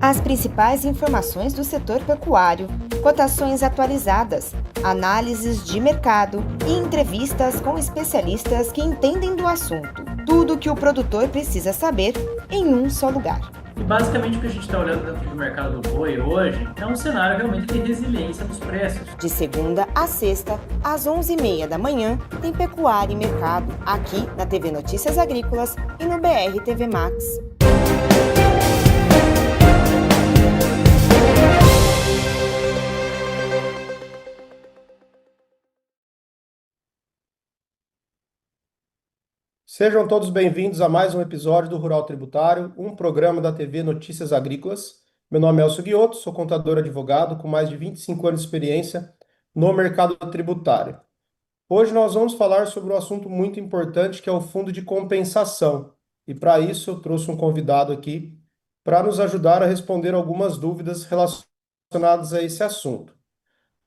As principais informações do setor pecuário, cotações atualizadas, análises de mercado e entrevistas com especialistas que entendem do assunto. Tudo o que o produtor precisa saber em um só lugar. E basicamente o que a gente está olhando dentro do mercado do boi hoje é um cenário realmente de resiliência dos preços. De segunda a sexta, às 11h30 da manhã, tem Pecuária e Mercado, aqui na TV Notícias Agrícolas e no BR TV Max. Sejam todos bem-vindos a mais um episódio do Rural Tributário, um programa da TV Notícias Agrícolas. Meu nome é Elcio Guiotto, sou contador advogado com mais de 25 anos de experiência no mercado tributário. Hoje nós vamos falar sobre um assunto muito importante que é o fundo de compensação. E para isso eu trouxe um convidado aqui para nos ajudar a responder algumas dúvidas relacionadas a esse assunto.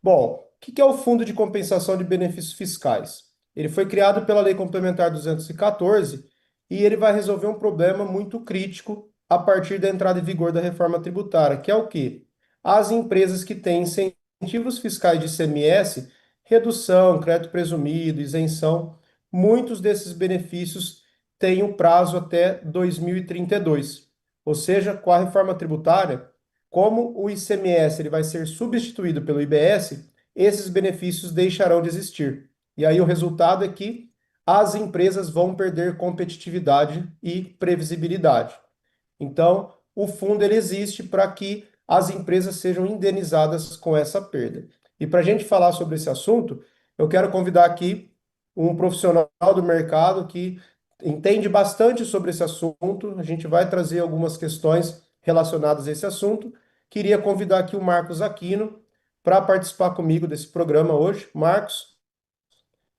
Bom, o que é o Fundo de Compensação de Benefícios Fiscais? Ele foi criado pela Lei Complementar 214 e ele vai resolver um problema muito crítico a partir da entrada em vigor da reforma tributária, que é o quê? As empresas que têm incentivos fiscais de ICMS, redução, crédito presumido, isenção, muitos desses benefícios têm um prazo até 2032. Ou seja, com a reforma tributária, como o ICMS ele vai ser substituído pelo IBS, esses benefícios deixarão de existir. E aí o resultado é que as empresas vão perder competitividade e previsibilidade. Então, o fundo ele existe para que as empresas sejam indenizadas com essa perda. E para a gente falar sobre esse assunto, eu quero convidar aqui um profissional do mercado que entende bastante sobre esse assunto. A gente vai trazer algumas questões relacionadas a esse assunto. Queria convidar aqui o Marcos Aquino para participar comigo desse programa hoje. Marcos,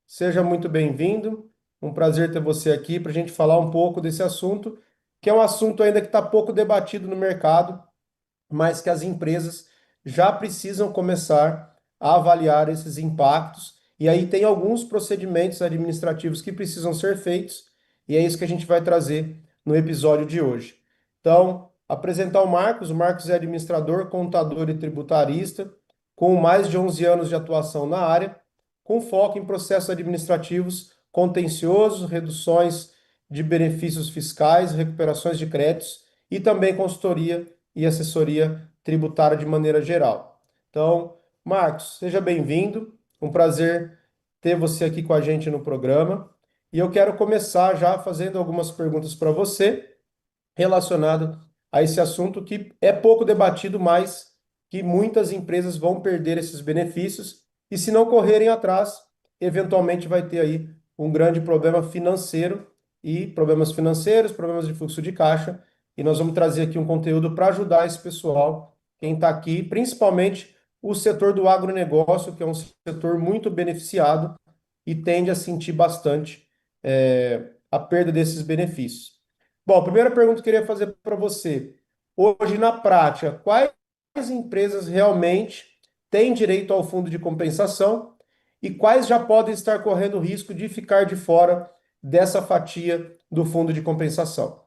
seja muito bem-vindo. Um prazer ter você aqui para a gente falar um pouco desse assunto, que é um assunto ainda que está pouco debatido no mercado, mas que as empresas já precisam começar a avaliar esses impactos. E aí tem alguns procedimentos administrativos que precisam ser feitos, e é isso que a gente vai trazer no episódio de hoje. Então, apresentar o Marcos é administrador, contador e tributarista, com mais de 11 anos de atuação na área, com foco em processos administrativos contenciosos, reduções de benefícios fiscais, recuperações de créditos e também consultoria e assessoria tributária de maneira geral. Então, Marcos, seja bem-vindo. Um prazer ter você aqui com a gente no programa. E eu quero começar já fazendo algumas perguntas para você relacionado a esse assunto que é pouco debatido, mas que muitas empresas vão perder esses benefícios e se não correrem atrás, eventualmente vai ter aí um grande problema financeiro e problemas financeiros, problemas de fluxo de caixa, e nós vamos trazer aqui um conteúdo para ajudar esse pessoal, quem está aqui, principalmente o setor do agronegócio, que é um setor muito beneficiado e tende a sentir bastante a perda desses benefícios. Bom, a primeira pergunta que eu queria fazer para você. Hoje, na prática, quais empresas realmente têm direito ao fundo de compensação e quais já podem estar correndo o risco de ficar de fora dessa fatia do fundo de compensação?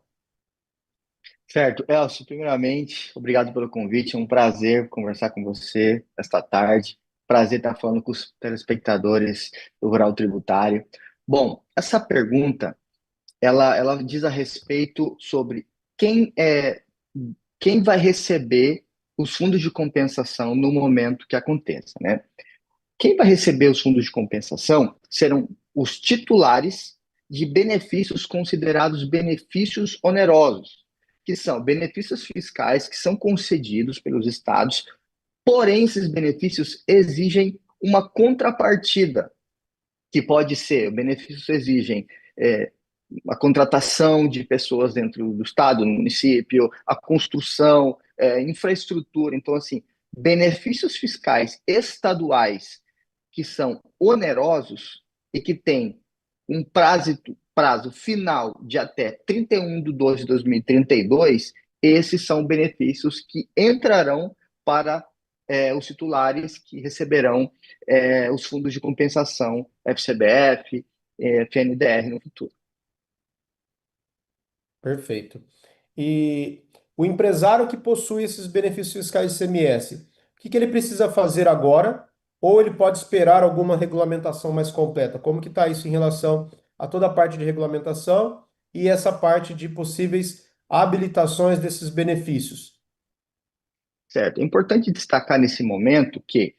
Certo. Elcio, primeiramente, obrigado pelo convite. É um prazer conversar com você esta tarde. Prazer estar falando com os telespectadores do Rural Tributário. Bom, essa pergunta, ela diz a respeito sobre quem quem vai receber os fundos de compensação no momento que aconteça, né? Quem vai receber os fundos de compensação serão os titulares de benefícios considerados benefícios onerosos, que são benefícios fiscais que são concedidos pelos estados, porém esses benefícios exigem uma contrapartida, que pode ser, benefícios exigem a contratação de pessoas dentro do estado, no município, a construção, infraestrutura. Então, assim, benefícios fiscais estaduais que são onerosos e que têm um prazo final de até 31 de 12 de 2032, esses são benefícios que entrarão para os titulares que receberão os fundos de compensação FCBF, FNDR no futuro. Perfeito. E o empresário que possui esses benefícios fiscais de ICMS, o que que ele precisa fazer agora? Ou ele pode esperar alguma regulamentação mais completa? Como que está isso em relação a toda a parte de regulamentação e essa parte de possíveis habilitações desses benefícios? Certo. É importante destacar nesse momento que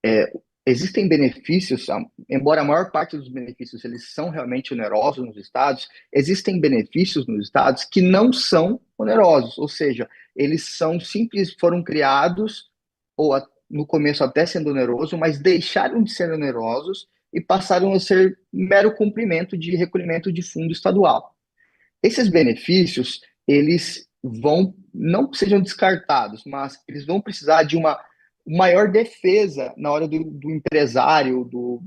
é, existem benefícios, embora a maior parte dos benefícios eles são realmente onerosos nos estados, existem benefícios nos estados que não são onerosos, ou seja, eles são simples, foram criados ou no começo até sendo oneroso, mas deixaram de ser onerosos e passaram a ser mero cumprimento de recolhimento de fundo estadual. Esses benefícios, eles vão, não que sejam descartados, mas eles vão precisar de uma maior defesa na hora do empresário, do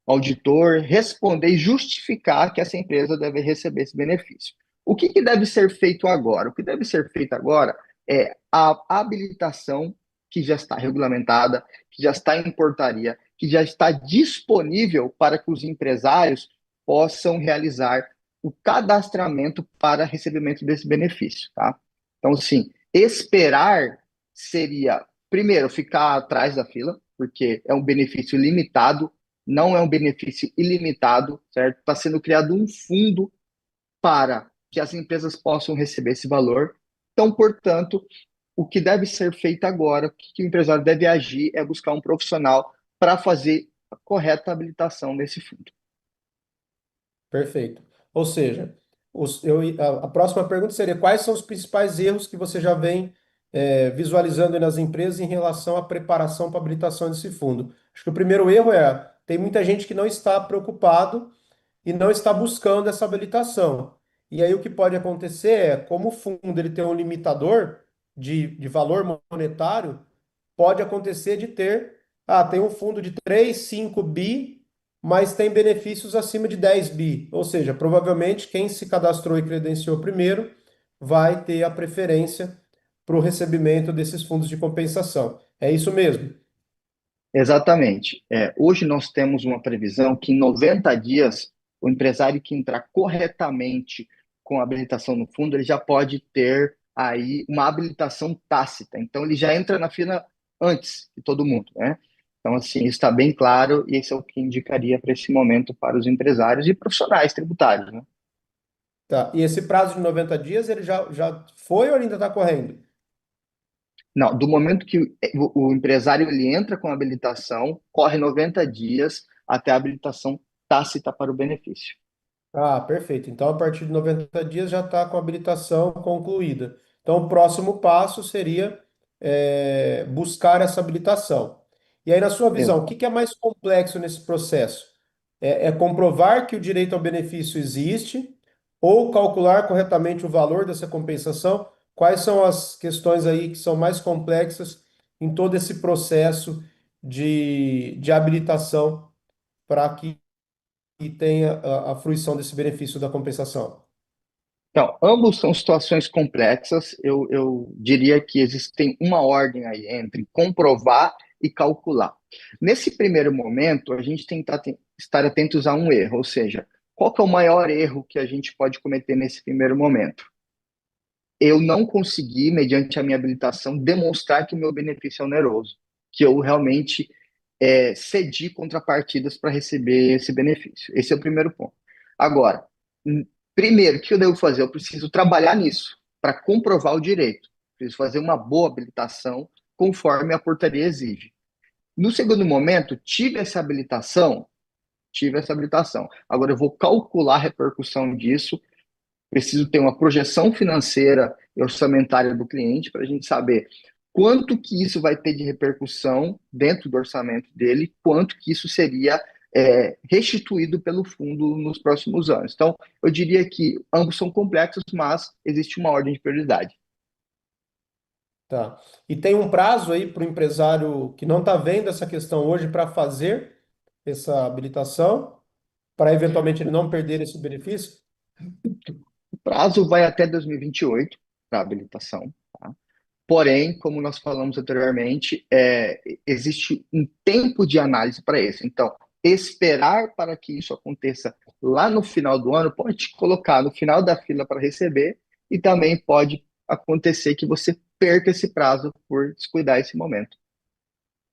auditor responder e justificar que essa empresa deve receber esse benefício. O que deve ser feito agora? O que deve ser feito agora é a habilitação que já está regulamentada, que já está em portaria, que já está disponível para que os empresários possam realizar o cadastramento para recebimento desse benefício, tá? Então, assim, esperar seria, primeiro, ficar atrás da fila, porque é um benefício limitado, não é um benefício ilimitado, certo? Está sendo criado um fundo para que as empresas possam receber esse valor. Então, portanto, o que deve ser feito agora, o que o empresário deve agir é buscar um profissional para fazer a correta habilitação desse fundo. Perfeito. Ou seja, a próxima pergunta seria: quais são os principais erros que você já vem visualizando aí nas empresas em relação à preparação para a habilitação desse fundo? Acho que o primeiro erro é: tem muita gente que não está preocupado e não está buscando essa habilitação. E aí o que pode acontecer é, como o fundo ele tem um limitador de valor monetário, pode acontecer de ter, tem um fundo de 3, 5 bi, mas tem benefícios acima de 10 bi. Ou seja, provavelmente quem se cadastrou e credenciou primeiro vai ter a preferência para o recebimento desses fundos de compensação. É isso mesmo? Exatamente. Hoje nós temos uma previsão que em 90 dias, o empresário que entrar corretamente com a habilitação no fundo, ele já pode ter aí uma habilitação tácita. Então, ele já entra na fila antes de todo mundo, né? Então, assim, isso está bem claro e esse é o que indicaria para esse momento para os empresários e profissionais tributários, né? Tá. E esse prazo de 90 dias, ele já foi ou ainda está correndo? Não, do momento que o empresário ele entra com a habilitação, corre 90 dias até a habilitação tácita para o benefício. Ah, perfeito. Então, a partir de 90 dias já está com a habilitação concluída. Então, o próximo passo seria buscar essa habilitação. E aí, na sua visão, o que Exato. que é mais complexo nesse processo? É comprovar que o direito ao benefício existe ou calcular corretamente o valor dessa compensação? Quais são as questões aí que são mais complexas em todo esse processo de habilitação para que tenha a fruição desse benefício da compensação? Então, ambos são situações complexas. Eu diria que existem uma ordem aí entre comprovar e calcular. Nesse primeiro momento, a gente tem que estar atentos a um erro, ou seja, qual que é o maior erro que a gente pode cometer nesse primeiro momento? Eu não consegui, mediante a minha habilitação, demonstrar que o meu benefício é oneroso, que eu realmente cedi contrapartidas para receber esse benefício. Esse é o primeiro ponto. Agora, primeiro, o que eu devo fazer? Eu preciso trabalhar nisso, para comprovar o direito. Preciso fazer uma boa habilitação, conforme a portaria exige. No segundo momento, tive essa habilitação. Agora eu vou calcular a repercussão disso, preciso ter uma projeção financeira e orçamentária do cliente para a gente saber quanto que isso vai ter de repercussão dentro do orçamento dele, quanto que isso seria restituído pelo fundo nos próximos anos. Então, eu diria que ambos são complexos, mas existe uma ordem de prioridade. Tá. E tem um prazo aí para o empresário que não está vendo essa questão hoje para fazer essa habilitação, para eventualmente ele não perder esse benefício? O prazo vai até 2028 para habilitação. Tá? Porém, como nós falamos anteriormente, existe um tempo de análise para isso. Então, esperar para que isso aconteça lá no final do ano pode te colocar no final da fila para receber e também pode acontecer que você perca esse prazo por descuidar esse momento.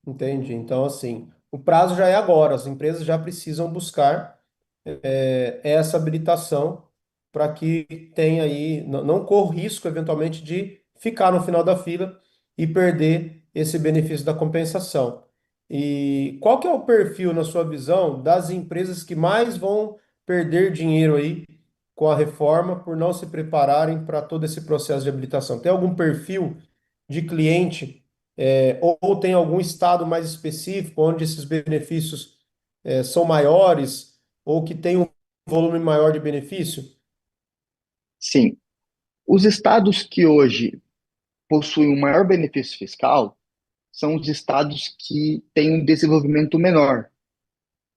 Entendi. Então, assim, o prazo já é agora, as empresas já precisam buscar essa habilitação para que tenha aí, não corra o risco, eventualmente, de ficar no final da fila e perder esse benefício da compensação. E qual que é o perfil, na sua visão, das empresas que mais vão perder dinheiro aí com a reforma por não se prepararem para todo esse processo de habilitação? Tem algum perfil de cliente, ou tem algum estado mais específico onde esses benefícios são maiores ou que tem um volume maior de benefício? Sim, os estados que hoje possuem um maior benefício fiscal são os estados que têm um desenvolvimento menor.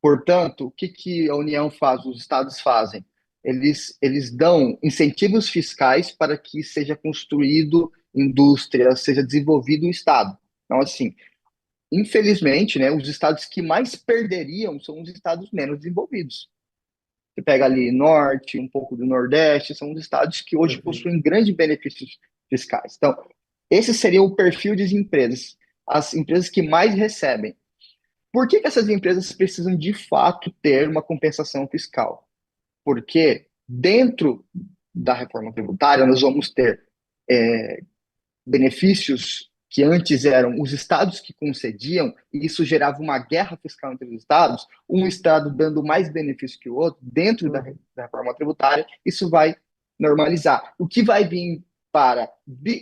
Portanto, o que que a União faz, os estados fazem? Eles dão incentivos fiscais para que seja construído indústria, seja desenvolvido o estado. Então, assim, infelizmente, né, os estados que mais perderiam são os estados menos desenvolvidos. Você pega ali norte, um pouco do nordeste, são os estados que hoje Perfeito. possuem grandes benefícios fiscais. Então, esse seria o perfil das empresas, as empresas que mais recebem. Por que que essas empresas precisam de fato ter uma compensação fiscal? Porque dentro da reforma tributária nós vamos ter benefícios que antes eram os estados que concediam, e isso gerava uma guerra fiscal entre os estados, um estado dando mais benefício que o outro, dentro Uhum. da reforma tributária, isso vai normalizar. O que vai vir para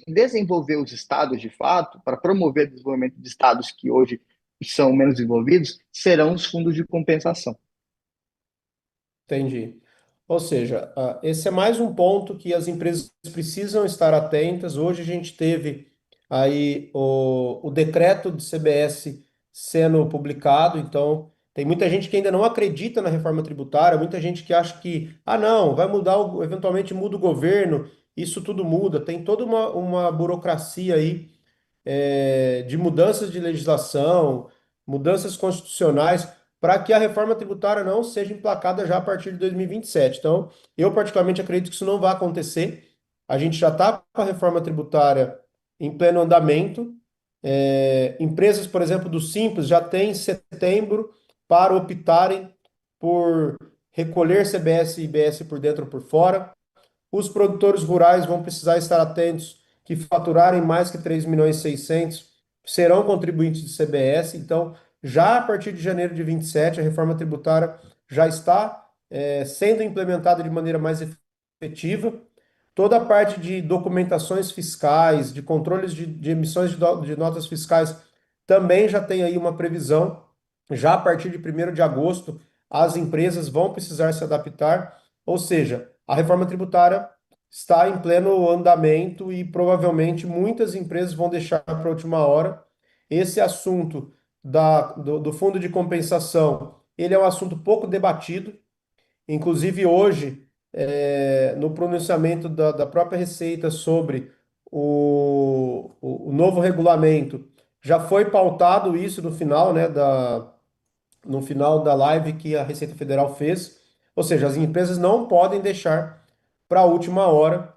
desenvolver os estados de fato, para promover o desenvolvimento de estados que hoje são menos desenvolvidos, serão os fundos de compensação. Entendi. Ou seja, esse é mais um ponto que as empresas precisam estar atentas. Hoje a gente teve aí o decreto do CBS sendo publicado, então tem muita gente que ainda não acredita na reforma tributária, muita gente que acha que, ah, não, vai mudar, eventualmente muda o governo, isso tudo muda. Tem toda uma burocracia aí de mudanças de legislação, mudanças constitucionais, para que a reforma tributária não seja emplacada já a partir de 2027. Então, eu particularmente acredito que isso não vai acontecer. A gente já está com a reforma tributária em pleno andamento. Empresas, por exemplo, do Simples já têm setembro para optarem por recolher CBS e IBS por dentro ou por fora. Os produtores rurais vão precisar estar atentos que faturarem mais que 3 milhões e 600 serão contribuintes do CBS. Então, já a partir de janeiro de 27, a reforma tributária já está sendo implementada de maneira mais efetiva. Toda a parte de documentações fiscais, de controles de emissões de notas fiscais, também já tem aí uma previsão. Já a partir de 1º de agosto, as empresas vão precisar se adaptar, ou seja, a reforma tributária está em pleno andamento e provavelmente muitas empresas vão deixar para a última hora. Esse assunto do fundo de compensação, ele é um assunto pouco debatido. Inclusive, hoje, no pronunciamento da própria Receita sobre o novo regulamento, já foi pautado isso no final, né, no final da live que a Receita Federal fez. Ou seja, as empresas não podem deixar para a última hora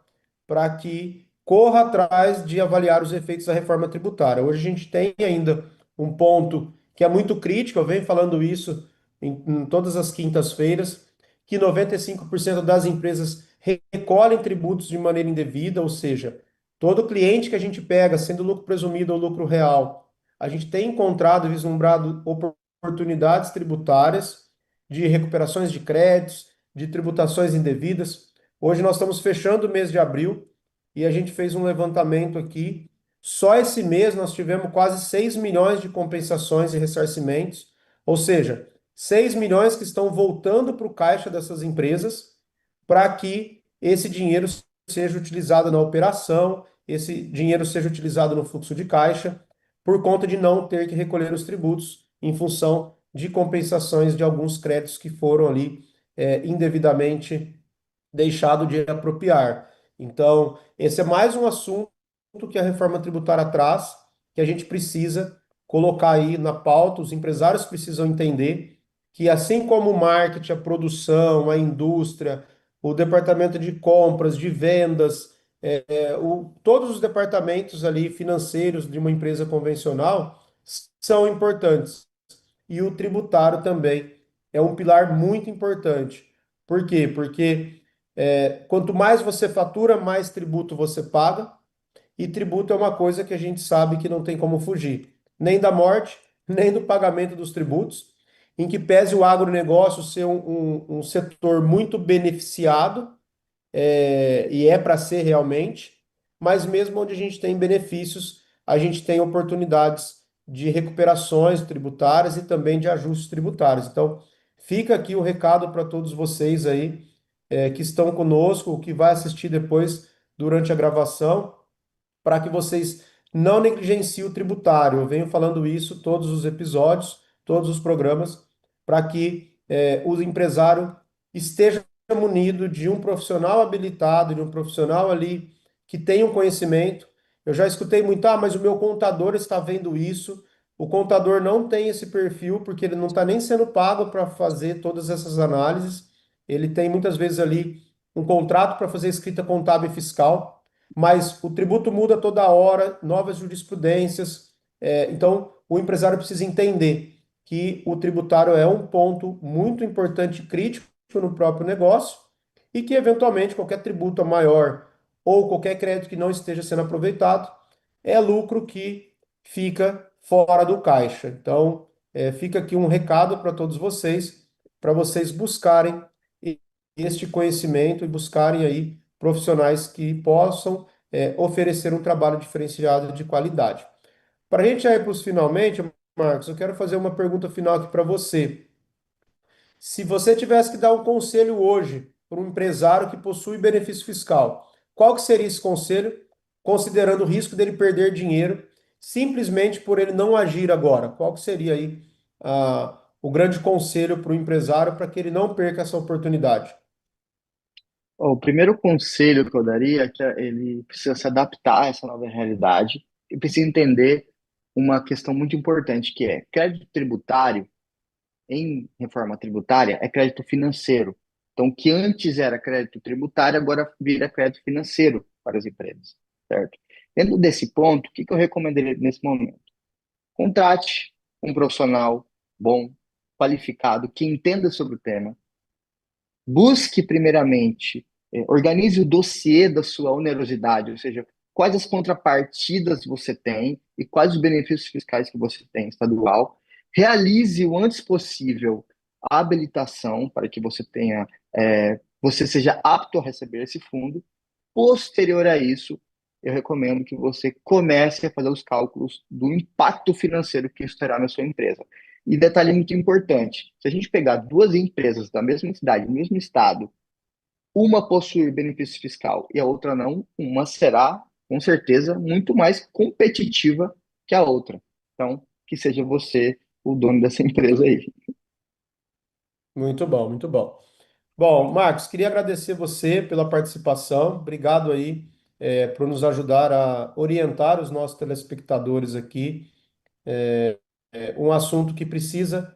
para que corra atrás de avaliar os efeitos da reforma tributária. Hoje a gente tem ainda um ponto que é muito crítico, eu venho falando isso em todas as quintas-feiras, que 95% das empresas recolhem tributos de maneira indevida, ou seja, todo cliente que a gente pega, sendo lucro presumido ou lucro real, a gente tem encontrado e vislumbrado oportunidades tributárias de recuperações de créditos, de tributações indevidas. Hoje nós estamos fechando o mês de abril e a gente fez um levantamento aqui. Só esse mês nós tivemos quase 6 milhões de compensações e ressarcimentos, ou seja, 6 milhões que estão voltando para o caixa dessas empresas para que esse dinheiro seja utilizado na operação, esse dinheiro seja utilizado no fluxo de caixa, por conta de não ter que recolher os tributos em função de compensações de alguns créditos que foram ali indevidamente deixado de apropriar. Então, esse é mais um assunto que a reforma tributária traz, que a gente precisa colocar aí na pauta, os empresários precisam entender que assim como o marketing, a produção, a indústria, o departamento de compras, de vendas, todos os departamentos ali financeiros de uma empresa convencional são importantes. E o tributário também é um pilar muito importante. Por quê? Porque quanto mais você fatura, mais tributo você paga. E tributo é uma coisa que a gente sabe que não tem como fugir, nem da morte, nem do pagamento dos tributos, em que pese o agronegócio ser um setor muito beneficiado, e é para ser realmente, mas mesmo onde a gente tem benefícios, a gente tem oportunidades de recuperações tributárias e também de ajustes tributários. Então, fica aqui o recado para todos vocês aí, que estão conosco, que vai assistir depois durante a gravação para que vocês não negligenciem o tributário. Eu venho falando isso todos os episódios, todos os programas, para que o empresário esteja munido de um profissional habilitado, de um profissional ali que tenha um conhecimento. Eu já escutei muito, mas o meu contador está vendo isso. O contador não tem esse perfil porque ele não está nem sendo pago para fazer todas essas análises. Ele tem muitas vezes ali um contrato para fazer escrita contábil e fiscal, mas o tributo muda toda hora, novas jurisprudências. Então, o empresário precisa entender que o tributário é um ponto muito importante e crítico no próprio negócio e que, eventualmente, qualquer tributo maior ou qualquer crédito que não esteja sendo aproveitado é lucro que fica fora do caixa. Então, fica aqui um recado para vocês buscarem este conhecimento e buscarem aí profissionais que possam oferecer um trabalho diferenciado de qualidade. Para a gente já ir para os finalmente, Marcos, eu quero fazer uma pergunta final aqui para você. Se você tivesse que dar um conselho hoje para um empresário que possui benefício fiscal, qual que seria esse conselho, considerando o risco dele perder dinheiro, simplesmente por ele não agir agora? Qual que seria aí o grande conselho para o empresário para que ele não perca essa oportunidade? O primeiro conselho que eu daria é que ele precisa se adaptar a essa nova realidade e precisa entender uma questão muito importante, que é crédito tributário, em reforma tributária, é crédito financeiro. Então, o que antes era crédito tributário, agora vira crédito financeiro para as empresas, certo? Dentro desse ponto, o que eu recomendaria nesse momento? Contrate um profissional bom, qualificado, que entenda sobre o tema. Busque, primeiramente, organize o dossiê da sua onerosidade, ou seja, quais as contrapartidas você tem e quais os benefícios fiscais que você tem estadual. Realize o antes possível a habilitação para que você tenha, você seja apto a receber esse fundo. Posterior a isso, eu recomendo que você comece a fazer os cálculos do impacto financeiro que isso terá na sua empresa. E detalhe muito importante: se a gente pegar duas empresas da mesma cidade, do mesmo estado, uma possui benefício fiscal e a outra não, uma será, com certeza, muito mais competitiva que a outra. Então, que seja você o dono dessa empresa aí. Muito bom, muito bom. Bom, Marcos, queria agradecer você pela participação. Obrigado aí, por nos ajudar a orientar os nossos telespectadores aqui. Um assunto que precisa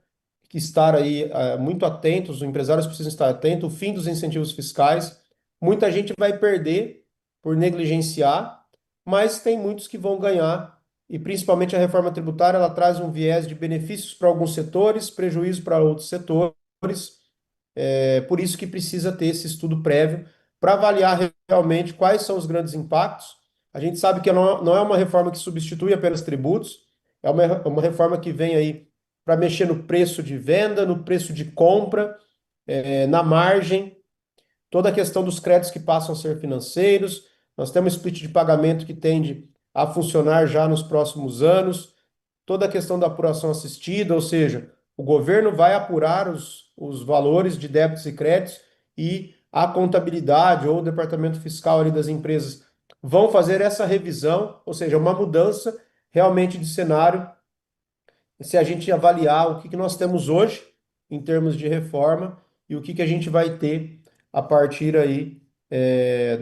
que estar aí muito atentos, os empresários precisam estar atentos, o fim dos incentivos fiscais. Muita gente vai perder por negligenciar, mas tem muitos que vão ganhar, e principalmente a reforma tributária, ela traz um viés de benefícios para alguns setores, prejuízo para outros setores. Por isso que precisa ter esse estudo prévio para avaliar realmente quais são os grandes impactos. A gente sabe que não é uma reforma que substitui apenas tributos, é uma reforma que vem aí para mexer no preço de venda, no preço de compra, na margem, toda a questão dos créditos que passam a ser financeiros. Nós temos split de pagamento que tende a funcionar já nos próximos anos, toda a questão da apuração assistida, ou seja, o governo vai apurar os valores de débitos e créditos e a contabilidade ou o departamento fiscal ali das empresas vão fazer essa revisão, ou seja, uma mudança realmente de cenário se a gente avaliar o que que nós temos hoje em termos de reforma e o que que a gente vai ter a partir aí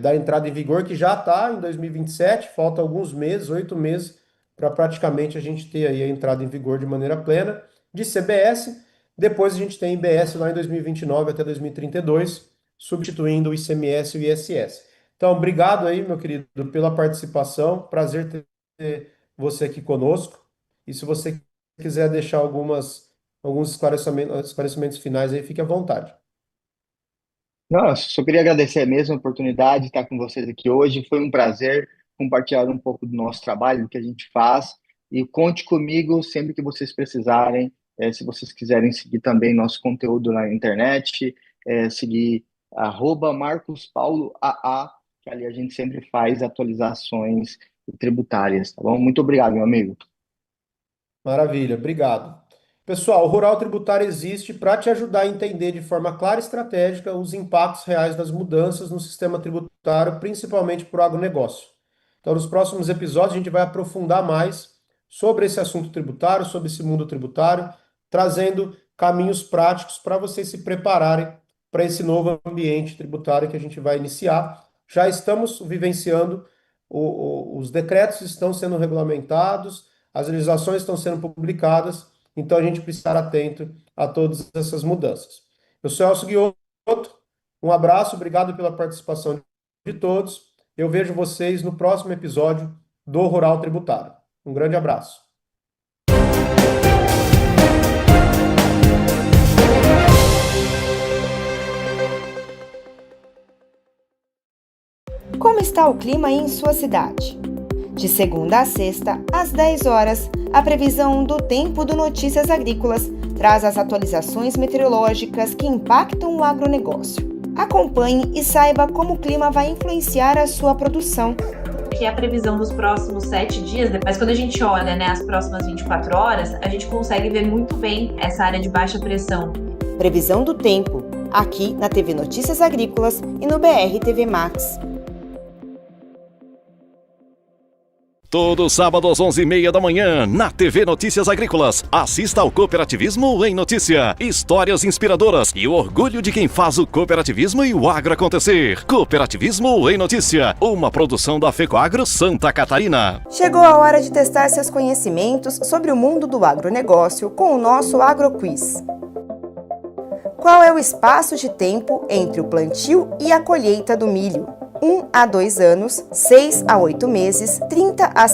da entrada em vigor, que já está em 2027, falta alguns meses, 8 meses, para praticamente a gente ter aí a entrada em vigor de maneira plena de CBS. Depois a gente tem IBS lá em 2029 até 2032, substituindo o ICMS e o ISS. Então, obrigado aí, meu querido, pela participação. Prazer ter você aqui conosco. E se você quiser deixar alguns esclarecimentos finais aí, fique à vontade. Não, eu só queria agradecer mesmo a oportunidade de estar com vocês aqui hoje. Foi um prazer compartilhar um pouco do nosso trabalho, do que a gente faz. E conte comigo sempre que vocês precisarem. Se vocês quiserem seguir também nosso conteúdo na internet, seguir @MarcosPauloAA, que ali a gente sempre faz atualizações tributárias, tá bom? Muito obrigado, meu amigo. Maravilha, obrigado. Pessoal, o Rural Tributário existe para te ajudar a entender de forma clara e estratégica os impactos reais das mudanças no sistema tributário, principalmente para o agronegócio. Então, nos próximos episódios, a gente vai aprofundar mais sobre esse assunto tributário, sobre esse mundo tributário, trazendo caminhos práticos para vocês se prepararem para esse novo ambiente tributário que a gente vai iniciar. Já estamos vivenciando, os decretos estão sendo regulamentados, as legislações estão sendo publicadas, então a gente precisa estar atento a todas essas mudanças. Eu sou Elcio Guiotto, um abraço, obrigado pela participação de todos. Eu vejo vocês no próximo episódio do Rural Tributário. Um grande abraço. Como está o clima aí em sua cidade? De segunda a sexta, às 10 horas, a previsão do tempo do Notícias Agrícolas traz as atualizações meteorológicas que impactam o agronegócio. Acompanhe e saiba como o clima vai influenciar a sua produção. Que é a previsão dos próximos 7 dias, mas quando a gente olha, as próximas 24 horas, a gente consegue ver muito bem essa área de baixa pressão. Previsão do tempo, aqui na TV Notícias Agrícolas e no BR TV Max. Todo sábado às 11h30 da manhã, na TV Notícias Agrícolas. Assista ao Cooperativismo em Notícia. Histórias inspiradoras e o orgulho de quem faz o cooperativismo e o agro acontecer. Cooperativismo em Notícia, uma produção da FECOAGRO Santa Catarina. Chegou a hora de testar seus conhecimentos sobre o mundo do agronegócio com o nosso AgroQuiz. Qual é o espaço de tempo entre o plantio e a colheita do milho? 1 a 2 anos, 6 a 8 meses, 30 a